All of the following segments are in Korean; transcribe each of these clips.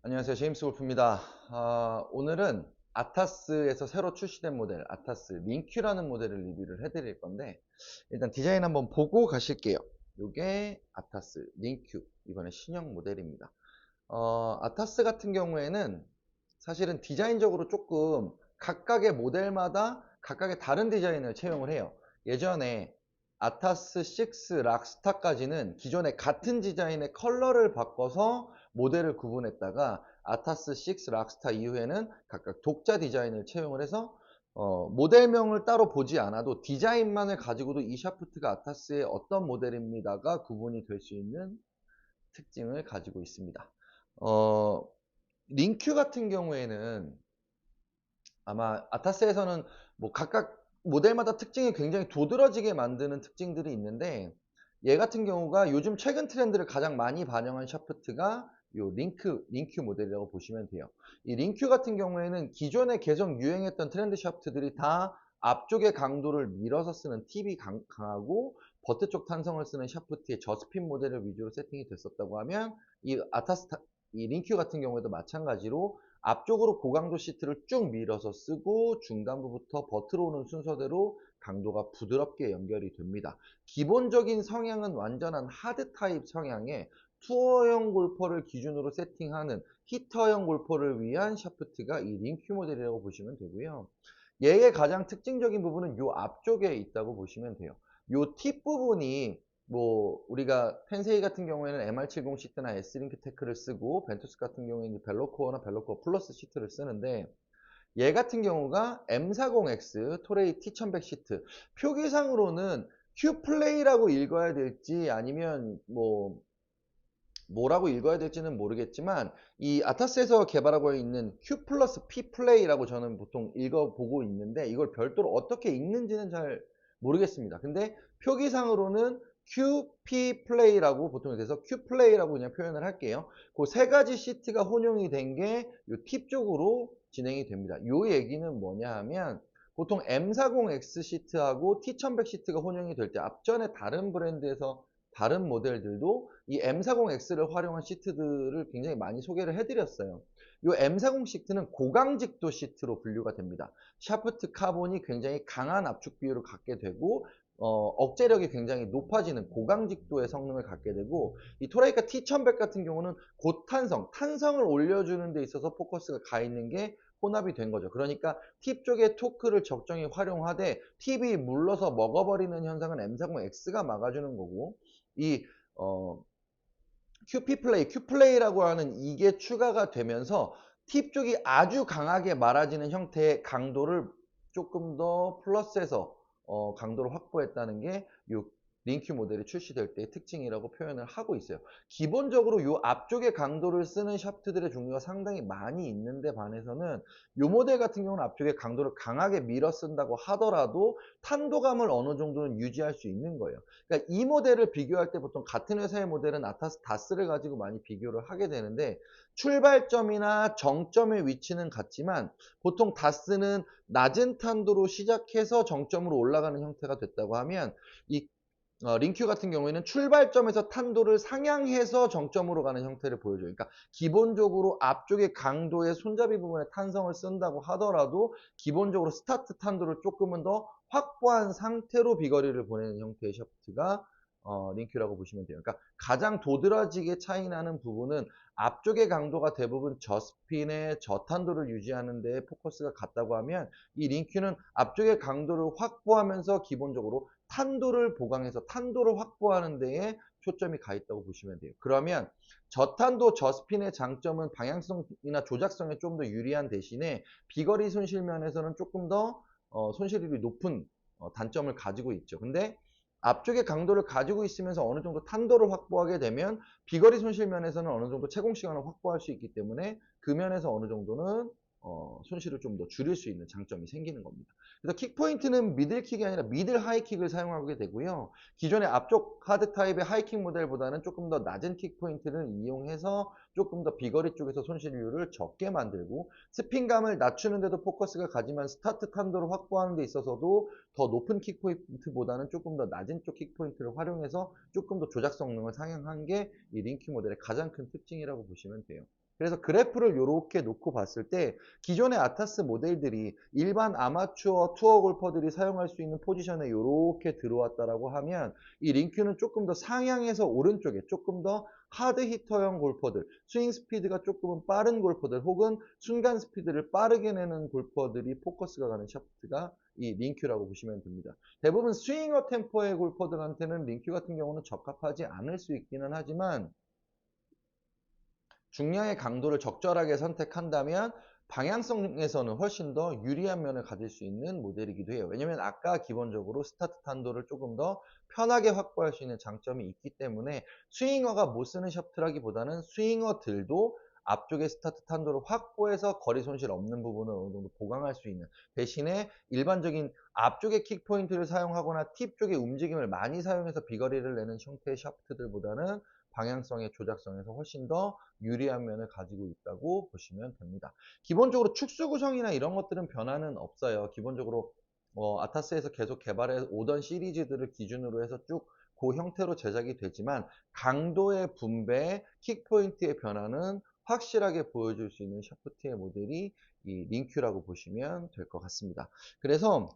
안녕하세요. 제임스 골프입니다. 오늘은 아타스에서 새로 출시된 모델, 아타스 링큐라는 모델을 리뷰를 해드릴 건데, 일단 디자인 한번 보고 가실게요. 이게 아타스 링큐, 이번에 신형 모델입니다. 아타스 같은 경우에는 사실은 디자인적으로 조금 각각의 모델마다 각각의 다른 디자인을 채용을 해요. 예전에 아타스 6 락스타까지는 기존에 같은 디자인의 컬러를 바꿔서 모델을 구분했다가 아타스 6 락스타 이후에는 각각 독자 디자인을 채용을 해서 모델명을 따로 보지 않아도 디자인만을 가지고도 이 샤프트가 아타스의 어떤 모델입니다가 구분이 될 수 있는 특징을 가지고 있습니다. 링큐 같은 경우에는 아마 아타스에서는 뭐 각각 모델마다 특징이 굉장히 도드라지게 만드는 특징들이 있는데, 얘 같은 경우가 요즘 최근 트렌드를 가장 많이 반영한 샤프트가 요 링큐 모델이라고 보시면 돼요. 이 링큐 같은 경우에는 기존에 계속 유행했던 트렌드 샤프트들이 다 앞쪽의 강도를 밀어서 쓰는 팁이 강하고 버트 쪽 탄성을 쓰는 샤프트의 저스핀 모델을 위주로 세팅이 됐었다고 하면, 이 링큐 같은 경우에도 마찬가지로 앞쪽으로 고강도 시트를 쭉 밀어서 쓰고 중단부부터 버트로 오는 순서대로 강도가 부드럽게 연결이 됩니다. 기본적인 성향은 완전한 하드 타입 성향의 투어형 골퍼를 기준으로 세팅하는 히터형 골퍼를 위한 샤프트가 이 링큐 모델이라고 보시면 되고요. 얘의 가장 특징적인 부분은 요 앞쪽에 있다고 보시면 돼요. 요 팁 부분이 뭐 우리가 펜세이 같은 경우에는 MR70 시트나 S링크 테크를 쓰고, 벤투스 같은 경우에는 벨로코어나 벨로코어 플러스 시트를 쓰는데, 얘 같은 경우가 M40X 토레이 T1100 시트, 표기상으로는 Q플레이라고 읽어야 될지 아니면 뭐라고 읽어야 될지는 모르겠지만, 이 아타스에서 개발하고 있는 Q 플러스 P 플레이라고 저는 보통 읽어보고 있는데, 이걸 별도로 어떻게 읽는지는 잘 모르겠습니다. 근데 표기상으로는 QP 플레이라고 보통 돼서 Q 플레이라고 그냥 표현을 할게요. 그 세 가지 시트가 혼용이 된 게 이 팁 쪽으로 진행이 됩니다. 이 얘기는 뭐냐 하면, 보통 M40X 시트하고 T1100 시트가 혼용이 될 때 앞전에 다른 브랜드에서 다른 모델들도 이 M40X를 활용한 시트들을 굉장히 많이 소개를 해드렸어요. 이 M40 시트는 고강직도 시트로 분류가 됩니다. 샤프트 카본이 굉장히 강한 압축 비율을 갖게 되고, 억제력이 굉장히 높아지는 고강직도의 성능을 갖게 되고, 이 토레이카 T1100 같은 경우는 탄성을 올려주는 데 있어서 포커스가 가 있는 게 혼합이 된 거죠. 그러니까 팁 쪽의 토크를 적정히 활용하되 팁이 물러서 먹어버리는 현상은 M40X가 막아주는 거고, 이 Q플레이라고 하는 이게 추가가 되면서 팁 쪽이 아주 강하게 말아지는 형태의 강도를 조금 더 플러스해서 강도를 확보했다는 게 이 링큐 모델이 출시될 때의 특징이라고 표현을 하고 있어요. 기본적으로 이 앞쪽에 강도를 쓰는 샤프트들의 종류가 상당히 많이 있는데 반해서는 이 모델 같은 경우는 앞쪽에 강도를 강하게 밀어 쓴다고 하더라도 탄도감을 어느 정도는 유지할 수 있는 거예요. 그러니까 이 모델을 비교할 때 보통 같은 회사의 모델은 아타스 다스를 가지고 많이 비교를 하게 되는데, 출발점이나 정점의 위치는 같지만 보통 다스는 낮은 탄도로 시작해서 정점으로 올라가는 형태가 됐다고 하면, 이 링큐 같은 경우에는 출발점에서 탄도를 상향해서 정점으로 가는 형태를 보여줘요. 그러니까 기본적으로 앞쪽의 강도의 손잡이 부분에 탄성을 쓴다고 하더라도 기본적으로 스타트 탄도를 조금은 더 확보한 상태로 비거리를 보내는 형태의 샤프트가 링큐라고 보시면 돼요. 그러니까 가장 도드라지게 차이 나는 부분은 앞쪽의 강도가 대부분 저스핀의 저탄도를 유지하는 데 포커스가 갔다고 하면, 이 링큐는 앞쪽의 강도를 확보하면서 기본적으로 탄도를 보강해서 탄도를 확보하는 데에 초점이 가 있다고 보시면 돼요. 그러면 저탄도 저스핀의 장점은 방향성이나 조작성에 좀 더 유리한 대신에 비거리 손실 면에서는 조금 더 손실률이 높은 단점을 가지고 있죠. 근데 앞쪽에 강도를 가지고 있으면서 어느 정도 탄도를 확보하게 되면 비거리 손실 면에서는 어느 정도 채공 시간을 확보할 수 있기 때문에 그 면에서 어느 정도는 손실을 좀 더 줄일 수 있는 장점이 생기는 겁니다. 그래서 킥포인트는 미들킥이 아니라 미들 하이킥을 사용하게 되고요. 기존의 앞쪽 하드 타입의 하이킥 모델보다는 조금 더 낮은 킥포인트를 이용해서 조금 더 비거리 쪽에서 손실률을 적게 만들고, 스핀감을 낮추는데도 포커스가 가지만 스타트 탄도를 확보하는 데 있어서도 더 높은 킥포인트보다는 조금 더 낮은 쪽 킥포인트를 활용해서 조금 더 조작 성능을 상향한 게 이 링큐 모델의 가장 큰 특징이라고 보시면 돼요. 그래서 그래프를 이렇게 놓고 봤을 때 기존의 아타스 모델들이 일반 아마추어 투어 골퍼들이 사용할 수 있는 포지션에 이렇게 들어왔다라고 하면 이 링큐는 조금 더 상향해서 오른쪽에 조금 더 하드 히터형 골퍼들, 스윙 스피드가 조금은 빠른 골퍼들 혹은 순간 스피드를 빠르게 내는 골퍼들이 포커스가 가는 샤프트가 이 링큐라고 보시면 됩니다. 대부분 스윙어 템포의 골퍼들한테는 링큐 같은 경우는 적합하지 않을 수 있기는 하지만 중량의 강도를 적절하게 선택한다면 방향성에서는 훨씬 더 유리한 면을 가질 수 있는 모델이기도 해요. 왜냐면 아까 기본적으로 스타트 탄도를 조금 더 편하게 확보할 수 있는 장점이 있기 때문에 스윙어가 못 쓰는 샤프트라기보다는 스윙어들도 앞쪽에 스타트 탄도를 확보해서 거리 손실 없는 부분을 어느 정도 보강할 수 있는, 대신에 일반적인 앞쪽에 킥 포인트를 사용하거나 팁 쪽의 움직임을 많이 사용해서 비거리를 내는 형태의 샤프트들보다는 방향성의 조작성에서 훨씬 더 유리한 면을 가지고 있다고 보시면 됩니다. 기본적으로 축수 구성이나 이런 것들은 변화는 없어요. 기본적으로 아타스에서 계속 개발해 오던 시리즈들을 기준으로 해서 쭉 그 형태로 제작이 되지만 강도의 분배, 킥포인트의 변화는 확실하게 보여줄 수 있는 샤프트의 모델이 이 링큐라고 보시면 될 것 같습니다. 그래서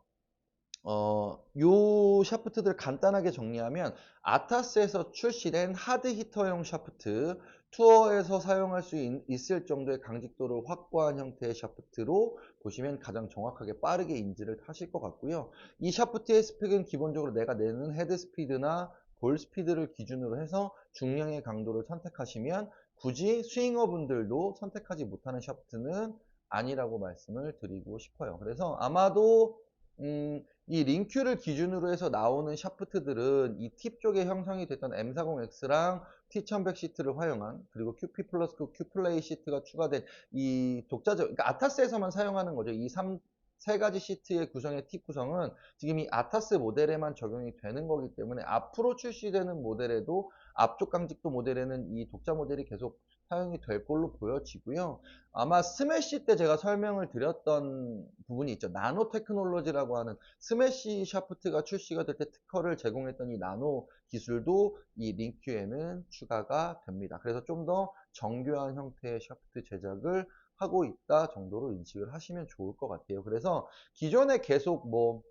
요 샤프트들 간단하게 정리하면 아타스에서 출시된 하드 히터용 샤프트, 투어에서 사용할 수 있을 정도의 강직도를 확보한 형태의 샤프트로 보시면 가장 정확하게 빠르게 인지를 하실 것 같고요. 이 샤프트의 스펙은 기본적으로 내가 내는 헤드 스피드나 볼 스피드를 기준으로 해서 중량의 강도를 선택하시면 굳이 스윙어 분들도 선택하지 못하는 샤프트는 아니라고 말씀을 드리고 싶어요. 그래서 아마도 이 링큐를 기준으로 해서 나오는 샤프트들은 이 팁 쪽에 형성이 됐던 M40X랑 T1100 시트를 활용한, 그리고 QP 플러스 Q플레이 시트가 추가된 이 독자적, 그러니까 아타스에서만 사용하는 거죠. 이 세 가지 시트의 구성의 팁 구성은 지금 이 아타스 모델에만 적용이 되는 거기 때문에 앞으로 출시되는 모델에도 앞쪽 강직도 모델에는 이 독자 모델이 계속 사용이 될 걸로 보여지고요. 아마 스매시 때 제가 설명을 드렸던 부분이 있죠. 나노 테크놀로지라고 하는 스매시 샤프트가 출시가 될 때 특허를 제공했던 이 나노 기술도 이 링큐에는 추가가 됩니다. 그래서 좀 더 정교한 형태의 샤프트 제작을 하고 있다 정도로 인식을 하시면 좋을 것 같아요. 그래서 기존에 계속 뭐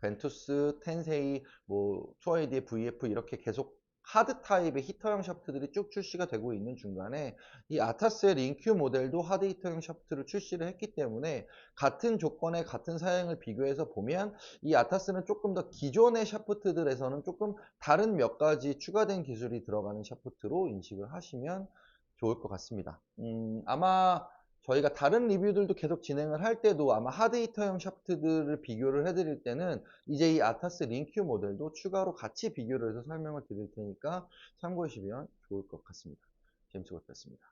벤투스, 텐세이, 뭐 투어이디의 VF 이렇게 계속 하드 타입의 히터형 샤프트들이 쭉 출시가 되고 있는 중간에 이 아타스의 링큐 모델도 하드 히터형 샤프트를 출시를 했기 때문에 같은 조건의 같은 사양을 비교해서 보면 이 아타스는 조금 더 기존의 샤프트들에서는 조금 다른 몇 가지 추가된 기술이 들어가는 샤프트로 인식을 하시면 좋을 것 같습니다. 아마 저희가 다른 리뷰들도 계속 진행을 할 때도 아마 하드 히터형 샤프트들을 비교를 해드릴 때는 이제 이 아타스 링큐 모델도 추가로 같이 비교를 해서 설명을 드릴 테니까 참고하시면 좋을 것 같습니다. 제임스 골프였습니다.